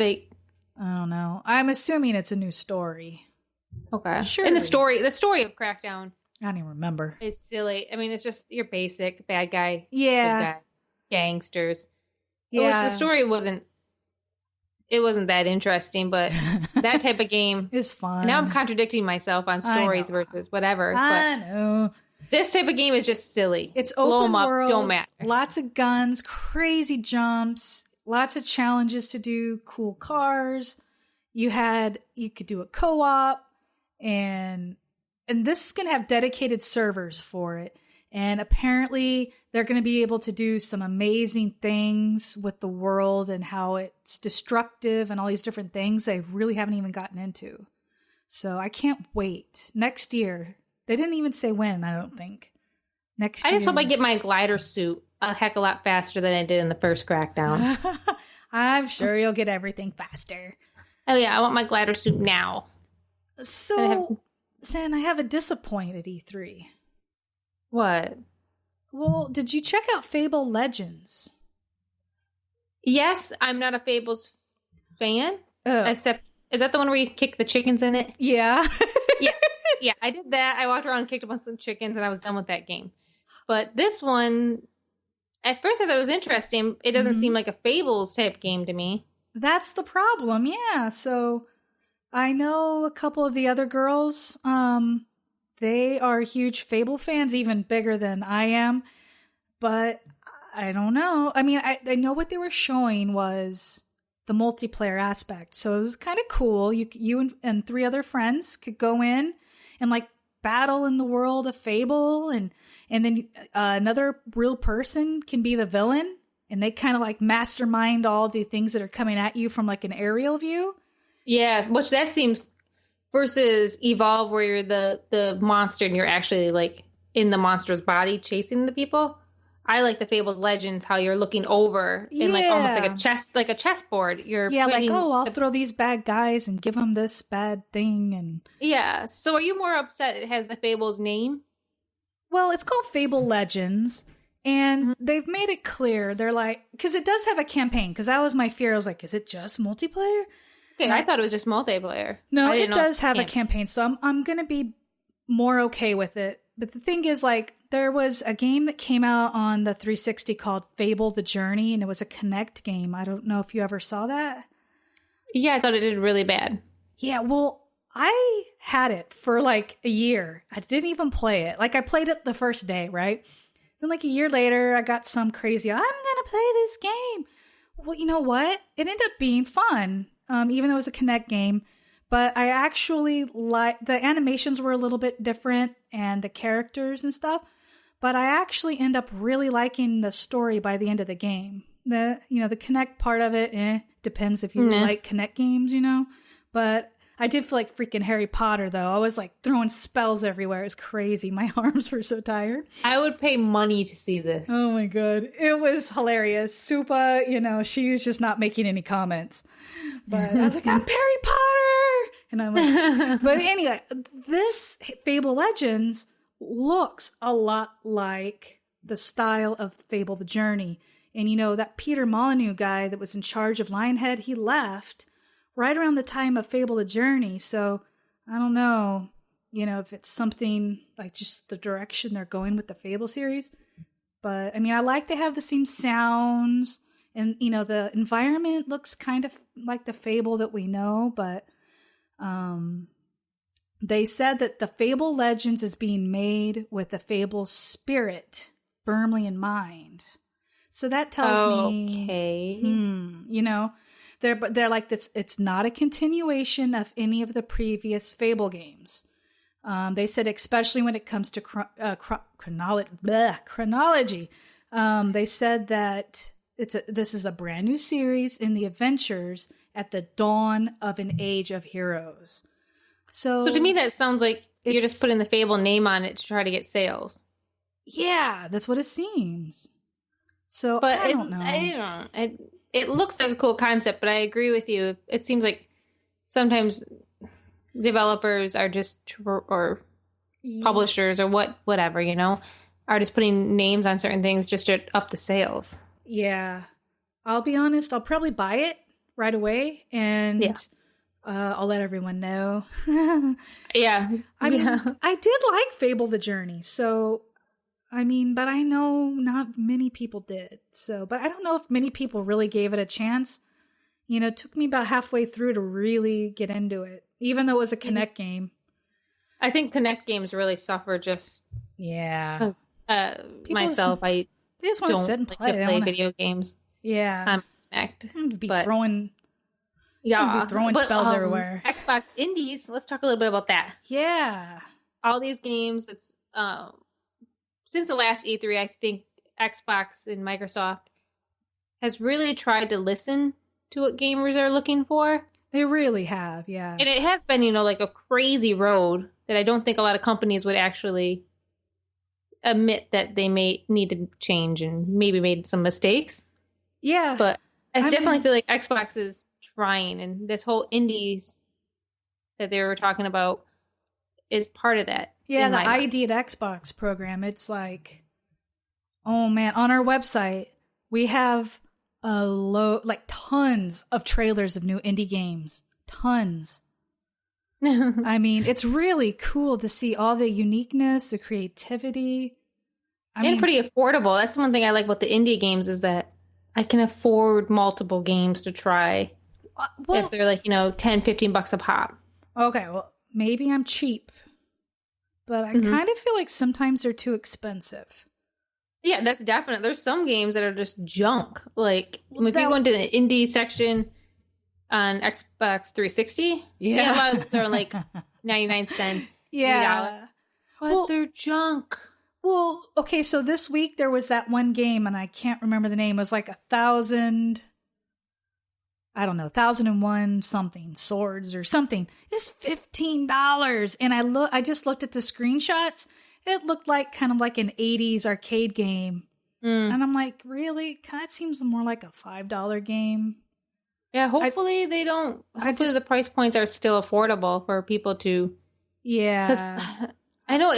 like? I don't know. I'm assuming it's a new story. Okay. Sure. And the story of Crackdown, I don't even remember. is silly. I mean, it's just your basic bad guy, Yeah, good guy, gangsters. yeah. Which the story wasn't that interesting, but that type of game is fun. And now I'm contradicting myself on stories versus whatever. I know. This type of game is just silly. It's Blow open 'em up, world, don't matter. Lots of guns, crazy jumps, lots of challenges to do, cool cars. You could do a co-op, and this is going to have dedicated servers for it. And apparently they're going to be able to do some amazing things with the world and how it's destructive and all these different things they really haven't even gotten into. So I can't wait. Next year. They didn't even say when, I don't think. Next year. I just hope I get my glider suit a heck of a lot faster than I did in the first Crackdown. I'm sure you'll get everything faster. Oh yeah, I want my glider suit now. So, San, I have a disappointed E3. What? Well, did you check out Fable Legends? Yes, I'm not a Fables fan. Except, is that the one where you kick the chickens in it? Yeah. Yeah, I did that. I walked around and kicked a bunch of chickens, and I was done with that game. But this one, at first I thought it was interesting. It doesn't seem like a Fables type game to me. That's the problem, yeah. So I know a couple of the other girls, they are huge Fable fans, even bigger than I am. But I don't know. I mean, I know what they were showing was the multiplayer aspect. So it was kind of cool. You and 3 other friends could go in and like battle in the world of Fable, and then another real person can be the villain, and they kind of like mastermind all the things that are coming at you from like an aerial view. Yeah, which that seems versus Evolve, where you're the monster and you're actually like in the monster's body chasing the people. I like the Fables Legends, how you're looking over in like almost like a chessboard. I'll throw these bad guys and give them this bad thing, and yeah. So are you more upset it has the Fables name? Well, it's called Fable Legends, and they've made it clear. They're like, because it does have a campaign. Because that was my fear. I was like, is it just multiplayer? Okay, I thought it was just multiplayer. No, it does have a campaign, so I'm gonna be more okay with it. But the thing is, like, there was a game that came out on the 360 called Fable the Journey, and it was a Kinect game. I don't know if you ever saw that. Yeah, I thought it did really bad. Yeah, well, I had it for like a year. I didn't even play it. Like, I played it the first day, right? Then like a year later, I got some crazy, I'm going to play this game. Well, you know what? It ended up being fun, even though it was a Kinect game. But I actually the animations were a little bit different and the characters and stuff. But I actually end up really liking the story by the end of the game. The Kinect part of it, depends if you like Kinect games, But I did feel like freaking Harry Potter, though. I was like throwing spells everywhere. It was crazy. My arms were so tired. I would pay money to see this. Oh my God. It was hilarious. Supa, she was just not making any comments. But I was like, I'm Harry Potter! And I'm like, but anyway, this Fable Legends looks a lot like the style of Fable the Journey. And that Peter Molyneux guy that was in charge of Lionhead, he left right around the time of Fable the Journey. So I don't know, if it's something like just the direction they're going with the Fable series. But I mean, I like they have the same sounds, and the environment looks kind of like the Fable that we know, but they said that the Fable Legends is being made with the Fable spirit firmly in mind. So that tells me, they're like this. It's not a continuation of any of the previous Fable games. They said, especially when it comes to chronology. They said that this is a brand new series in the adventures at the dawn of an age of heroes. So to me, that sounds like you're just putting the Fable name on it to try to get sales. Yeah, that's what it seems. So, but I don't know. It looks like a cool concept, but I agree with you. It seems like sometimes developers are just, or publishers or whatever, are just putting names on certain things just to up the sales. Yeah. I'll be honest, I'll probably buy it right away, and Yeah. I'll let everyone know. Yeah. I mean, I did like Fable the Journey, so I mean, but I know not many people did. So, but I don't know if many people really gave it a chance. You know, it took me about halfway through to really get into it, even though it was a Kinect game. I think Kinect games really suffer just because myself, they just want to sit and like play. to play video games Yeah. on Kinect. I'm be but, throwing yeah, throwing spells everywhere. Xbox Indies, let's talk a little bit about that. Yeah. All these games, it's since the last E3, I think Xbox and Microsoft has really tried to listen to what gamers are looking for. They really have, yeah. And it has been, like a crazy road that I don't think a lot of companies would actually admit that they may need to change and maybe made some mistakes. Yeah. But I definitely feel like Xbox is trying, and this whole indies that they were talking about is part of that. Yeah, the ID at Xbox program. It's like, oh man, on our website, we have tons of trailers of new indie games. Tons. I mean, it's really cool to see all the uniqueness, the creativity. And pretty affordable. That's one thing I like about the indie games is that I can afford multiple games to try if they're like, $10, $15 a pop. Okay, well, maybe I'm cheap, but I kind of feel like sometimes they're too expensive. Yeah, that's definite. There's some games that are just junk. Like, if you go into the indie section on Xbox 360, a lot of those are like 99 cents. Yeah. But they're junk. Well, okay, so this week there was that one game, and I can't remember the name. It was like 1,001 something, swords or something. It's $15. And I just looked at the screenshots. It looked like kind of like an 80s arcade game. And I'm like, really? That seems more like a $5 game. Yeah, hopefully the price points are still affordable for people to. Yeah. Because I know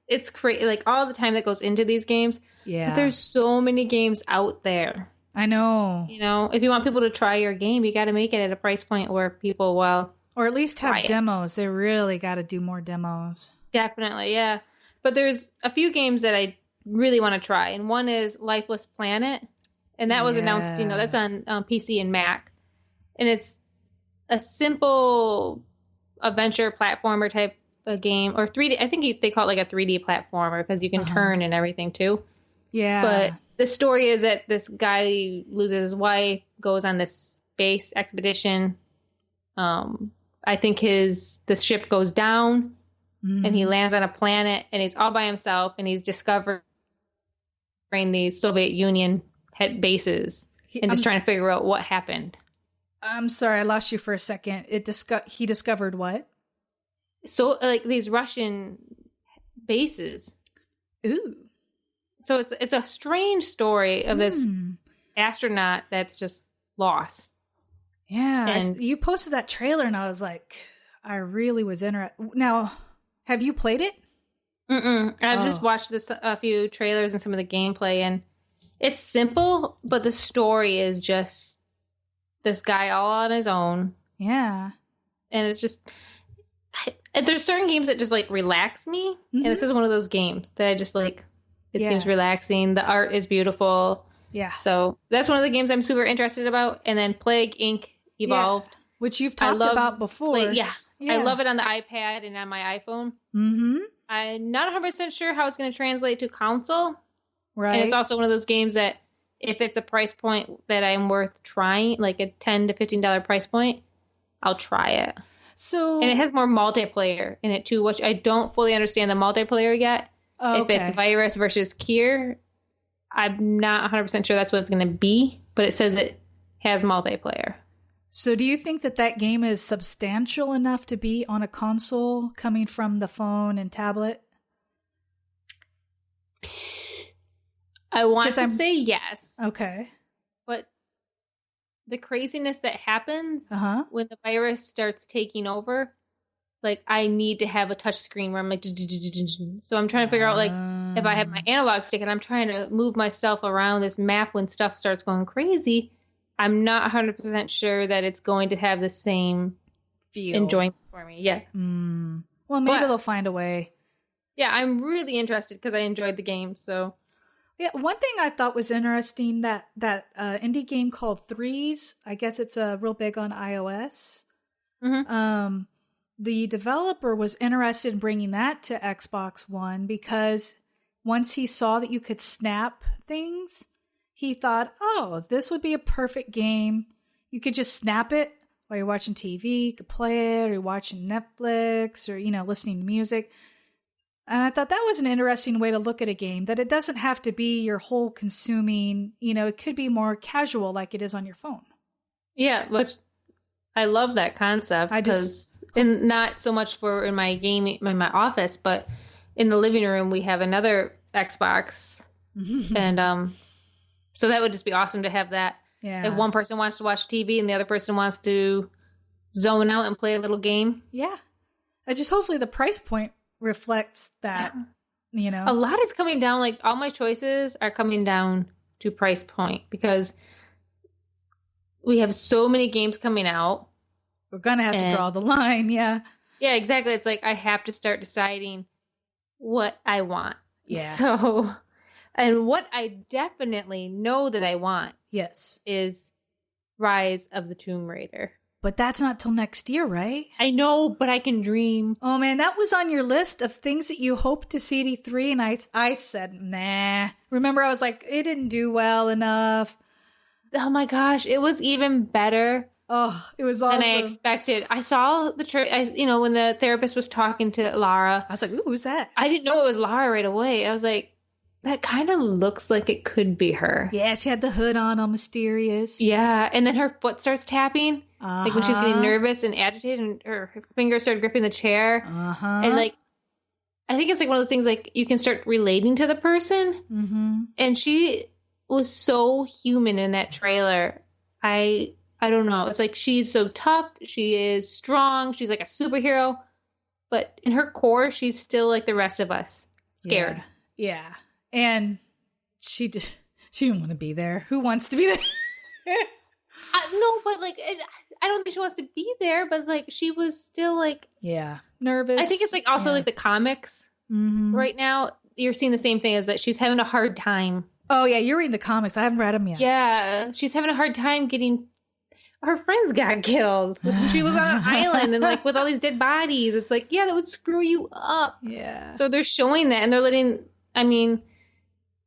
it's crazy, like all the time that goes into these games. Yeah. But there's so many games out there. I know. If you want people to try your game, you got to make it at a price point where people or at least have demos. They really got to do more demos. Definitely, yeah. But there's a few games that I really want to try, and one is Lifeless Planet, and that was announced. That's on PC and Mac, and it's a simple adventure platformer type of game, or 3D. I think they call it like a 3D platformer because you can turn and everything too. Yeah, but the story is that this guy loses his wife, goes on this space expedition. I think the ship goes down. And he lands on a planet, and he's all by himself, and he's discovering these Soviet Union bases and just trying to figure out what happened. I'm sorry, I lost you for a second. He discovered what? So, like these Russian bases. Ooh. So it's a strange story of this astronaut that's just lost. Yeah, and you posted that trailer, and I was like, I really was interested. Now, have you played it? I've just watched a few trailers and some of the gameplay, and it's simple, but the story is just this guy all on his own. Yeah. And it's just, there's certain games that just like relax me, and this is one of those games that I just like, it seems relaxing. The art is beautiful. Yeah. So that's one of the games I'm super interested about. And then Plague Inc. Evolved. Yeah. Which you've talked about before. Yeah. I love it on the iPad and on my iPhone. I'm not 100% sure how it's going to translate to console. Right. And it's also one of those games that if it's a price point that I'm worth trying, like a $10 to $15 price point, I'll try it. And it has more multiplayer in it too, which I don't fully understand the multiplayer yet. If it's virus versus cure, I'm not 100% sure that's what it's going to be, but it says it has multiplayer. So do you think that game is substantial enough to be on a console coming from the phone and tablet? I want to say yes. Okay. But the craziness that happens when the virus starts taking over, like I need to have a touch screen where I'm like, so I'm trying to figure out like if I have my analog stick and I'm trying to move myself around this map when stuff starts going crazy, I'm not 100% sure that it's going to have the same Feel. enjoyment for me. Yeah. Well, maybe they'll find a way. Yeah, I'm really interested because I enjoyed the game. So, yeah, one thing I thought was interesting that indie game called Threes. I guess it's real big on iOS. The developer was interested in bringing that to Xbox One because once he saw that you could snap things, he thought, "Oh, this would be a perfect game. You could just snap it while you're watching TV. You could play it, or you're watching Netflix, or listening to music." And I thought that was an interesting way to look at a game, that it doesn't have to be your whole consuming, it could be more casual like it is on your phone. Yeah, which I love that concept and not so much for in my office, but in the living room, we have another Xbox. And so that would just be awesome to have that. Yeah. If one person wants to watch TV and the other person wants to zone out and play a little game. Yeah. Just hopefully the price point reflects that, A lot is coming down. Like all my choices are coming down to price point because we have so many games coming out. We're going to have to draw the line. Yeah. Yeah, exactly. It's like I have to start deciding what I want. Yeah. So, and what I definitely know that I want. Yes. Is Rise of the Tomb Raider. But that's not till next year, right? I know, but I can dream. Oh, man, that was on your list of things that you hope to see at E3, and I said, nah. Remember, I was like, it didn't do well enough. Oh, my gosh. It was even better. Oh, it was awesome. Than I expected. I saw the when the therapist was talking to Lara. I was like, ooh, who's that? I didn't know it was Lara right away. I was like, that kind of looks like it could be her. Yeah, she had the hood on, all mysterious. Yeah, and then her foot starts tapping. Like when she's getting nervous and agitated, and her fingers start gripping the chair. And like, I think it's like one of those things like you can start relating to the person. And she was so human in that trailer. I don't know. It's like she's so tough. She is strong. She's like a superhero. But in her core, she's still like the rest of us, scared. Yeah. And she didn't want to be there. Who wants to be there? No, but like, I don't think she wants to be there, but like, she was still like, nervous. I think it's like also like the comics right now. You're seeing the same thing as that she's having a hard time. Oh yeah, you're reading the comics. I haven't read them yet. Yeah, she's having a hard time getting. Her friends got killed. She was on an island and like with all these dead bodies. It's like, yeah, that would screw you up. Yeah. So they're showing that, and they're letting. I mean,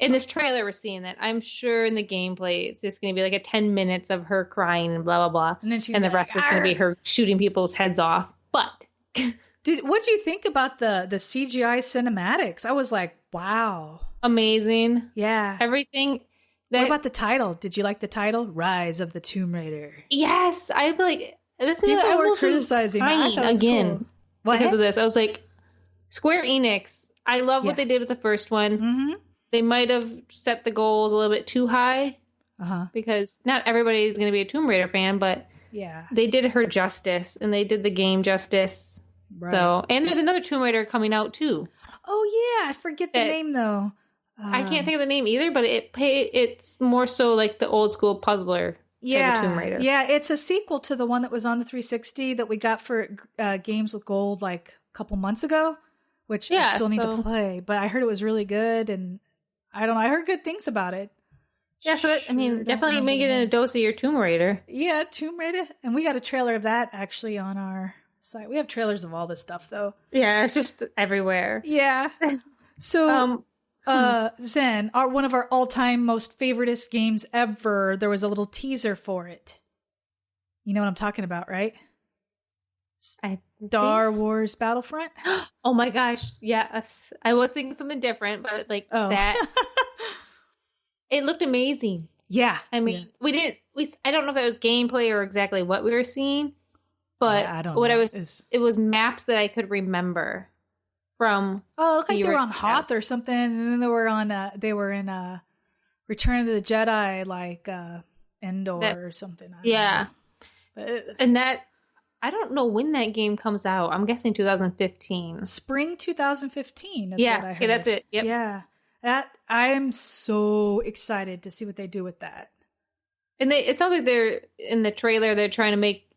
in this trailer, we're seeing that. I'm sure in the gameplay, it's just going to be like a 10 minutes of her crying and blah, blah, blah. And then the rest is going to be her shooting people's heads off. But what'd you think about the CGI cinematics? I was like, wow. Amazing. Yeah. Everything. What about the title? Did you like the title? Rise of the Tomb Raider. Yes. I'd be like, this is people were criticizing again cool. because of this. I was like, Square Enix. I love what they did with the first one. They might have set the goals a little bit too high because not everybody is going to be a Tomb Raider fan, but they did her justice and they did the game justice. Right. So, and there's another Tomb Raider coming out too. Oh yeah, I forget the name though. I can't think of the name either, but it's more so like the old school puzzler. Yeah, Tomb Raider. Yeah, it's a sequel to the one that was on the 360 that we got for Games with Gold like a couple months ago, which I still need to play. But I heard it was really good, and I don't know. I heard good things about it. Yeah, so definitely make it in a dose of your Tomb Raider. Yeah, Tomb Raider, and we got a trailer of that actually on our site. We have trailers of all this stuff though. Yeah, it's just everywhere. Yeah. So. Zen, one of our all-time most favoritist games ever, there was a little teaser for it. You know what I'm talking about, right? Star Wars Battlefront? Oh my gosh, yes. I was thinking something different, but like that. It looked amazing. Yeah. I mean, I don't know if it was gameplay or exactly what we were seeing, but it was maps that I could remember. From it looked like they were on Hoth or something, and then they were in Return of the Jedi, like Endor or something. And that I don't know when that game comes out. I'm guessing 2015, spring 2015. Is what I heard. Okay, that's it. Yep. Yeah, I am so excited to see what they do with that. And it sounds like they're in the trailer. They're trying to make